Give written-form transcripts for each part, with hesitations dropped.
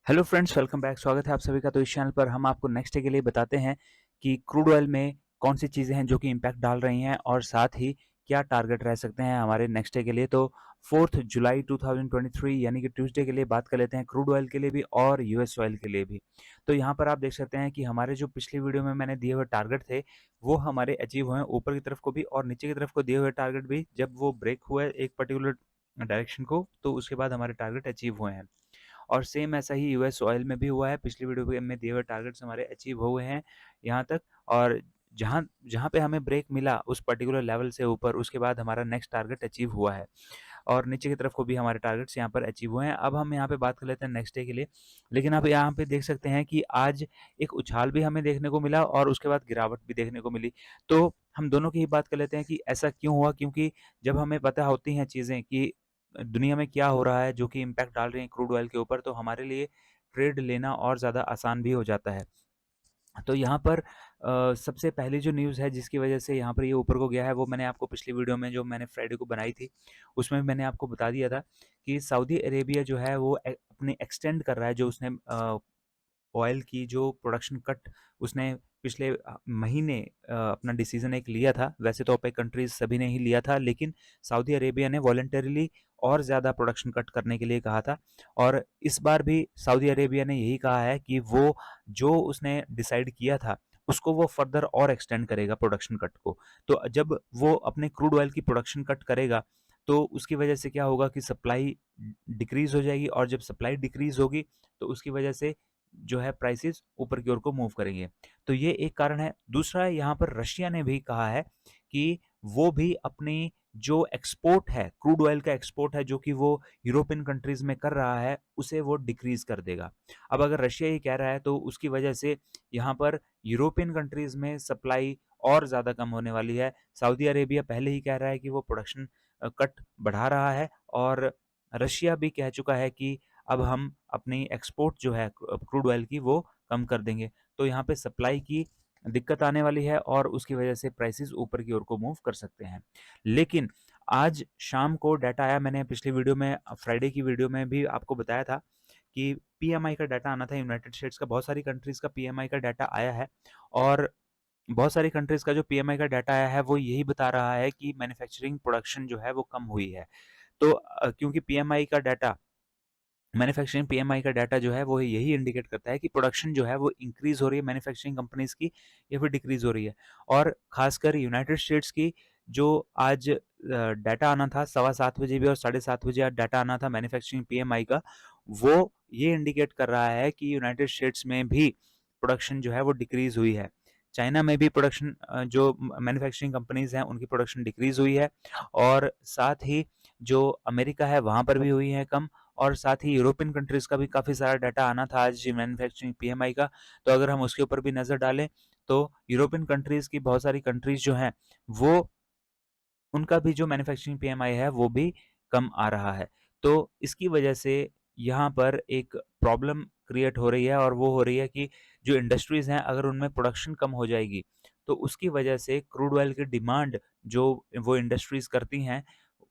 Hello friends, welcome back. स्वागत है आप सभी का। तो इस चैनल पर हम आपको नेक्स्ट डे के लिए बताते हैं कि क्रूड ऑयल में कौन सी चीज़ें हैं जो कि इम्पैक्ट डाल रही हैं और साथ ही क्या टारगेट रह सकते हैं हमारे नेक्स्ट डे के लिए। तो 4 जुलाई 2023 यानी कि ट्यूसडे के लिए बात कर लेते हैं, क्रूड ऑयल के लिए भी और यूएस ऑयल के लिए भी। तो यहाँ पर आप देख सकते हैं कि हमारे जो पिछली वीडियो में मैंने दिए हुए टारगेट थे वो हमारे अचीव हुए हैं, ऊपर की तरफ को भी और नीचे की तरफ को दिए हुए टारगेट भी। जब वो ब्रेक हुए एक पर्टिकुलर डायरेक्शन को तो उसके बाद हमारे टारगेट अचीव हुए हैं। और सेम ऐसा ही यूएस ऑयल में भी हुआ है। पिछली वीडियो में दिए हुए टारगेट्स हमारे अचीव हुए हैं यहाँ तक। और जहाँ जहाँ पे हमें ब्रेक मिला उस पर्टिकुलर लेवल से ऊपर, उसके बाद हमारा नेक्स्ट टारगेट अचीव हुआ है और नीचे की तरफ को भी हमारे टारगेट्स यहाँ पर अचीव हुए हैं। अब हम यहाँ पे बात कर लेते हैं नेक्स्ट डे के लिए। लेकिन आप यहाँ पे देख सकते हैं कि आज एक उछाल भी हमें देखने को मिला और उसके बाद गिरावट भी देखने को मिली। तो हम दोनों की ही बात कर लेते हैं कि ऐसा क्यों हुआ, क्योंकि जब हमें पता होती हैं चीज़ें कि दुनिया में क्या हो रहा है जो कि इम्पैक्ट डाल रही है क्रूड ऑयल के ऊपर, तो हमारे लिए ट्रेड लेना और ज़्यादा आसान भी हो जाता है। तो यहाँ पर सबसे पहली जो न्यूज़ है जिसकी वजह से यहाँ पर ये ऊपर को गया है, वो मैंने आपको पिछली वीडियो में जो मैंने फ्राइडे को बनाई थी उसमें मैंने आपको बता दिया था कि सऊदी अरेबिया जो है वो अपने एक्सटेंड कर रहा है, जो उसने ऑयल की जो प्रोडक्शन कट उसने पिछले महीने अपना डिसीजन एक लिया था। वैसे तो ओपेक कंट्रीज सभी ने ही लिया था, लेकिन सऊदी अरेबिया ने वॉलंटरीली और ज़्यादा प्रोडक्शन कट करने के लिए कहा था। और इस बार भी सऊदी अरेबिया ने यही कहा है कि वो जो उसने डिसाइड किया था उसको वो फर्दर और एक्सटेंड करेगा प्रोडक्शन कट को। तो जब वो अपने क्रूड ऑयल की प्रोडक्शन कट करेगा तो उसकी वजह से क्या होगा कि सप्लाई डिक्रीज हो जाएगी, और जब सप्लाई डिक्रीज होगी तो उसकी वजह से जो है प्राइसेस ऊपर की ओर को मूव करेंगे। तो ये एक कारण है। दूसरा, यहाँ पर रशिया ने भी कहा है कि वो भी अपनी जो एक्सपोर्ट है, क्रूड ऑयल का एक्सपोर्ट है जो कि वो यूरोपियन कंट्रीज में कर रहा है, उसे वो डिक्रीज कर देगा। अब अगर रशिया ही कह रहा है तो उसकी वजह से यहाँ पर यूरोपियन कंट्रीज में सप्लाई और ज़्यादा कम होने वाली है। सऊदी अरेबिया पहले ही कह रहा है कि वो प्रोडक्शन कट बढ़ा रहा है, और रशिया भी कह चुका है कि अब हम अपनी एक्सपोर्ट जो है क्रूड ऑयल की वो कम कर देंगे। तो यहाँ पे सप्लाई की दिक्कत आने वाली है और उसकी वजह से प्राइसेस ऊपर की ओर को मूव कर सकते हैं। लेकिन आज शाम को डाटा आया, मैंने पिछली वीडियो में फ्राइडे की वीडियो में भी आपको बताया था कि पीएमआई का डाटा आना था यूनाइटेड स्टेट्स का। बहुत सारी कंट्रीज का पीएमआई का डाटा आया है, और बहुत सारी कंट्रीज का जो पीएमआई का डाटा आया है वो यही बता रहा है कि मैन्युफैक्चरिंग प्रोडक्शन जो है वो कम हुई है। तो क्योंकि पीएमआई का डाटा, मैन्युफैक्चरिंग पीएमआई का डाटा जो है वो यही इंडिकेट करता है कि प्रोडक्शन जो है वो इंक्रीज हो रही है मैन्युफैक्चरिंग कंपनीज की या फिर डिक्रीज हो रही है। और खासकर यूनाइटेड स्टेट्स की जो आज डाटा आना था 7:15 भी और 7:30 आज डाटा आना था मैन्युफैक्चरिंग पीएमआई का, वो ये इंडिकेट कर रहा है कि यूनाइटेड स्टेट्स में भी प्रोडक्शन जो है वो डिक्रीज हुई है। चाइना में भी प्रोडक्शन जो मैन्युफैक्चरिंग कंपनीज हैं उनकी प्रोडक्शन डिक्रीज हुई है, और साथ ही जो अमेरिका है वहाँ पर भी हुई है कम। और साथ ही यूरोपियन कंट्रीज का भी काफ़ी सारा डाटा आना था आज मैन्युफैक्चरिंग पीएमआई का। तो अगर हम उसके ऊपर भी नज़र डालें तो यूरोपियन कंट्रीज की बहुत सारी कंट्रीज जो हैं वो, उनका भी जो मैन्युफैक्चरिंग पीएमआई है वो भी कम आ रहा है। तो इसकी वजह से यहाँ पर एक प्रॉब्लम क्रिएट हो रही है, और वो हो रही है कि जो इंडस्ट्रीज हैं अगर उनमें प्रोडक्शन कम हो जाएगी तो उसकी वजह से क्रूड ऑयल की डिमांड जो वो इंडस्ट्रीज करती हैं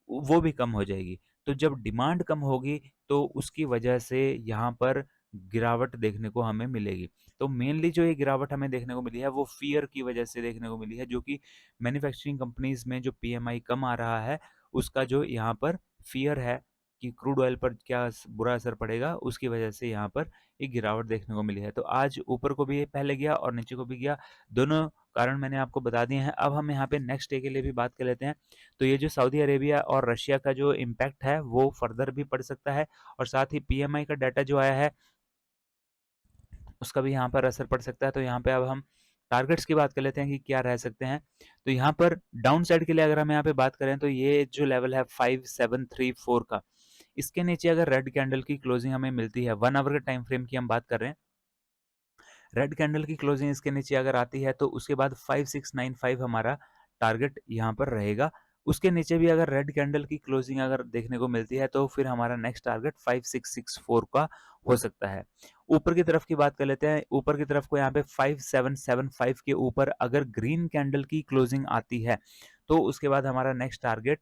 वो भी कम हो जाएगी। तो जब डिमांड कम होगी तो उसकी वजह से यहाँ पर गिरावट देखने को हमें मिलेगी। तो मेनली जो ये गिरावट हमें देखने को मिली है वो फ़ियर की वजह से देखने को मिली है, जो कि मैन्युफैक्चरिंग कंपनीज़ में जो पीएमआई कम आ रहा है, उसका जो यहाँ पर फ़ियर है कि क्रूड ऑयल पर क्या बुरा असर पड़ेगा, उसकी वजह से यहाँ पर एक गिरावट देखने को मिली है। तो आज ऊपर को भी ये पहले गया और नीचे को भी गया, दोनों कारण मैंने आपको बता दिए हैं। अब हम यहाँ पे नेक्स्ट डे के लिए भी बात कर लेते हैं। तो ये जो सऊदी अरेबिया और रशिया का जो इम्पैक्ट है वो फर्दर भी पड़ सकता है, और साथ ही पीएमआई का डाटा जो आया है उसका भी यहाँ पर असर पड़ सकता है। तो यहाँ पे अब हम टारगेट्स की बात कर लेते हैं कि क्या रह सकते हैं। तो यहाँ पर डाउन साइड के लिए अगर हम यहाँ पे बात करें तो ये जो लेवल है 5734 का, इसके नीचे अगर रेड कैंडल की क्लोजिंग हमें मिलती है, 1 आवर के टाइम फ्रेम की हम बात कर रहे हैं, रेड कैंडल की क्लोजिंग इसके नीचे अगर आती है तो उसके बाद 5695 हमारा टारगेट यहाँ पर रहेगा। उसके नीचे भी अगर रेड कैंडल की क्लोजिंग अगर देखने को मिलती है तो फिर हमारा नेक्स्ट टारगेट 5664 का हो सकता है। ऊपर की तरफ की बात कर लेते हैं। ऊपर की तरफ को यहाँ पे 5775 के ऊपर अगर ग्रीन कैंडल की क्लोजिंग आती है तो उसके बाद हमारा नेक्स्ट टारगेट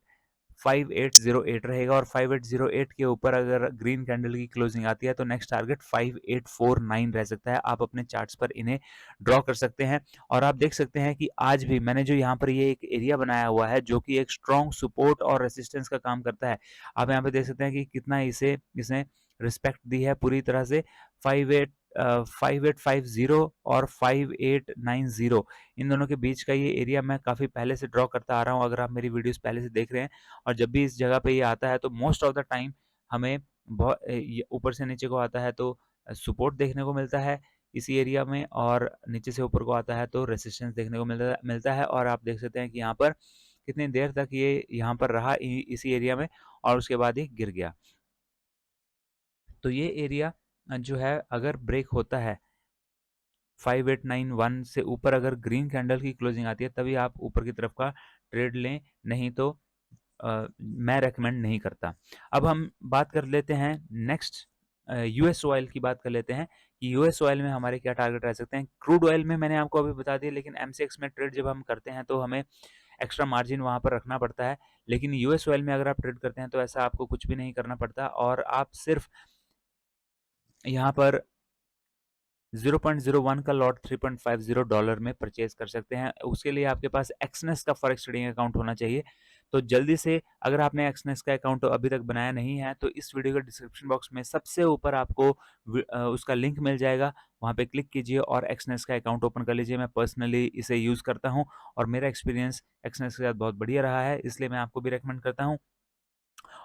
5808 रहेगा और 5808 के ऊपर अगर ग्रीन कैंडल की क्लोजिंग आती है तो नेक्स्ट टारगेट 5849 रह सकता है। आप अपने चार्ट्स पर इन्हें ड्रॉ कर सकते हैं और आप देख सकते हैं कि आज भी मैंने जो यहाँ पर ये एक एरिया बनाया हुआ है जो कि एक स्ट्रॉन्ग सपोर्ट और रेसिस्टेंस का काम करता है। आप यहाँ पे देख सकते हैं कि कितना इसे इसने रिस्पेक्ट दी है पूरी तरह से। 5850 और 5890 इन दोनों के बीच का ये एरिया मैं काफ़ी पहले से ड्रॉ करता आ रहा हूँ। अगर आप मेरी वीडियोस पहले से देख रहे हैं और जब भी इस जगह पे ये आता है तो मोस्ट ऑफ द टाइम हमें बहुत ऊपर से नीचे को आता है तो सपोर्ट देखने को मिलता है इसी एरिया में, और नीचे से ऊपर को आता है तो रेसिस्टेंस देखने को मिलता है। और आप देख सकते हैं कि यहाँ पर कितनी देर तक ये यहाँ पर रहा इसी एरिया में और उसके बाद ये गिर गया। तो ये एरिया जो है अगर ब्रेक होता है 5891 से ऊपर, अगर ग्रीन कैंडल की क्लोजिंग आती है तभी आप ऊपर की तरफ का ट्रेड लें, नहीं तो मैं रेकमेंड नहीं करता। अब हम बात कर लेते हैं नेक्स्ट यूएस ऑयल की बात कर लेते हैं कि यूएस ऑयल में हमारे क्या टारगेट रह सकते हैं। क्रूड ऑयल में मैंने आपको अभी बता दिया, लेकिन एमसीएक्स में ट्रेड जब हम करते हैं तो हमें एक्स्ट्रा मार्जिन वहाँ पर रखना पड़ता है। लेकिन यूएस ऑयल में अगर आप ट्रेड करते हैं तो ऐसा आपको कुछ भी नहीं करना पड़ता और आप सिर्फ यहाँ पर 0.01 का लॉट $3.50 में परचेज कर सकते हैं। उसके लिए आपके पास एक्सनेस का फॉरेक्स ट्रेडिंग अकाउंट होना चाहिए। तो जल्दी से, अगर आपने एक्सनेस का अकाउंट अभी तक बनाया नहीं है तो इस वीडियो के डिस्क्रिप्शन बॉक्स में सबसे ऊपर आपको उसका लिंक मिल जाएगा, वहाँ पे क्लिक कीजिए और एक्सनेस का अकाउंट ओपन कर लीजिए। मैं पर्सनली इसे यूज़ करता हूँ और मेरा एक्सपीरियंस एक्सनेस के साथ बहुत बढ़िया रहा है, इसलिए मैं आपको भी रिकमेंड करता हूँ।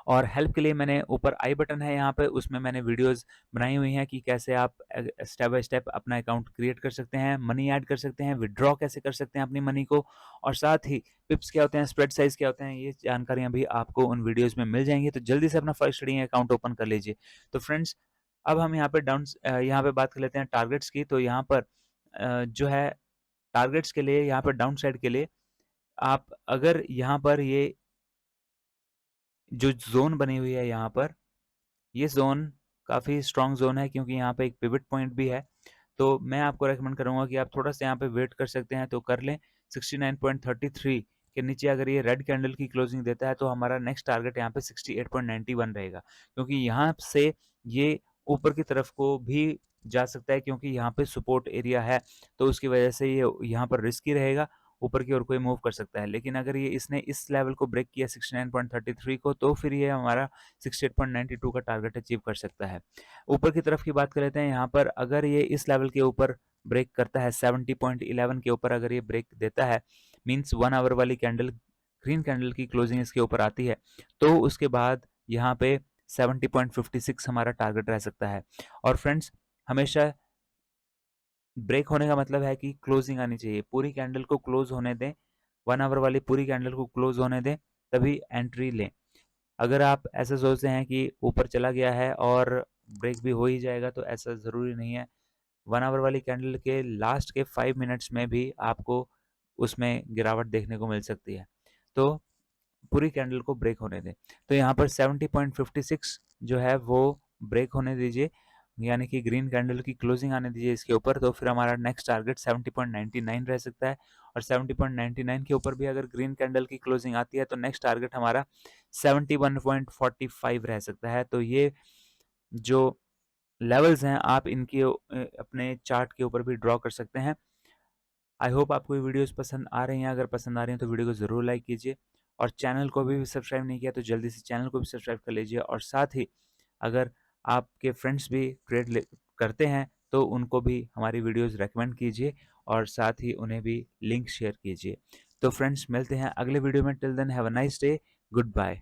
और हेल्प के लिए मैंने ऊपर आई बटन है यहाँ पे, उसमें मैंने वीडियोस बनाई हुई हैं कि कैसे आप स्टेप बाय स्टेप अपना अकाउंट क्रिएट कर सकते हैं, मनी ऐड कर सकते हैं, विड्रॉ कैसे कर सकते हैं अपनी मनी को, और साथ ही पिप्स क्या होते हैं, स्प्रेड साइज क्या होते हैं, ये जानकारियाँ भी आपको उन वीडियोज़ में मिल जाएंगी। तो जल्दी से अपना फर्स्ट ट्रेडिंग अकाउंट ओपन कर लीजिए। तो फ्रेंड्स, अब हम यहाँ पे बात कर लेते हैं टारगेट्स की। तो यहाँ पर जो है टारगेट्स के लिए, यहाँ पर डाउन साइड के लिए आप अगर यहाँ पर ये जो जोन बनी हुई है यहाँ पर, ये जोन काफ़ी स्ट्रॉन्ग जोन है क्योंकि यहाँ पे एक पिवट पॉइंट भी है। तो मैं आपको रेकमेंड करूँगा कि आप थोड़ा सा यहाँ पे वेट कर सकते हैं तो कर लें। 69.33 के नीचे अगर ये रेड कैंडल की क्लोजिंग देता है तो हमारा नेक्स्ट टारगेट यहाँ पे 68.91 रहेगा, क्योंकि यहाँ से ये ऊपर की तरफ को भी जा सकता है क्योंकि यहाँ पे सपोर्ट एरिया है, तो उसकी वजह से ये यहाँ पर रिस्की रहेगा, ऊपर की ओर कोई मूव कर सकता है। लेकिन अगर ये इसने इस लेवल को ब्रेक किया 69.33 को, तो फिर ये हमारा 68.92 का टारगेट अचीव कर सकता है। ऊपर की तरफ की बात कर लेते हैं, यहाँ पर अगर ये इस लेवल के ऊपर ब्रेक करता है 70.11 के ऊपर अगर ये ब्रेक देता है, मींस 1 आवर वाली कैंडल, ग्रीन कैंडल की क्लोजिंग इसके ऊपर आती है, तो उसके बाद यहाँ पे 70.56 हमारा टारगेट रह सकता है। और फ्रेंड्स, हमेशा ब्रेक होने का मतलब है कि क्लोजिंग आनी चाहिए, पूरी कैंडल को क्लोज होने दें, 1 आवर वाली पूरी कैंडल को क्लोज होने दें, तभी एंट्री लें। अगर आप ऐसा सोचते हैं कि ऊपर चला गया है और ब्रेक भी हो ही जाएगा, तो ऐसा ज़रूरी नहीं है। 1 आवर वाली कैंडल के लास्ट के 5 मिनट्स में भी आपको उसमें गिरावट देखने को मिल सकती है, तो पूरी कैंडल को ब्रेक होने दें। तो यहाँ पर 70.56 जो है वो ब्रेक होने दीजिए, यानी कि ग्रीन कैंडल की क्लोजिंग आने दीजिए इसके ऊपर, तो फिर हमारा नेक्स्ट टारगेट 70.99 रह सकता है। और 70.99 के ऊपर भी अगर ग्रीन कैंडल की क्लोजिंग आती है तो नेक्स्ट टारगेट हमारा 71.45 रह सकता है। तो ये जो लेवल्स हैं आप इनकी अपने चार्ट के ऊपर भी ड्रॉ कर सकते हैं। आई होप आपको ये वीडियोस पसंद आ रही हैं। अगर पसंद आ रही हैं तो वीडियो को ज़रूर लाइक कीजिए और चैनल को भी सब्सक्राइब नहीं किया तो जल्दी से चैनल को भी सब्सक्राइब कर लीजिए। और साथ ही अगर आपके फ्रेंड्स भी ट्रेड करते हैं तो उनको भी हमारी वीडियोस रेकमेंड कीजिए और साथ ही उन्हें भी लिंक शेयर कीजिए। तो फ्रेंड्स, मिलते हैं अगले वीडियो में। Till then have a nice day, good bye.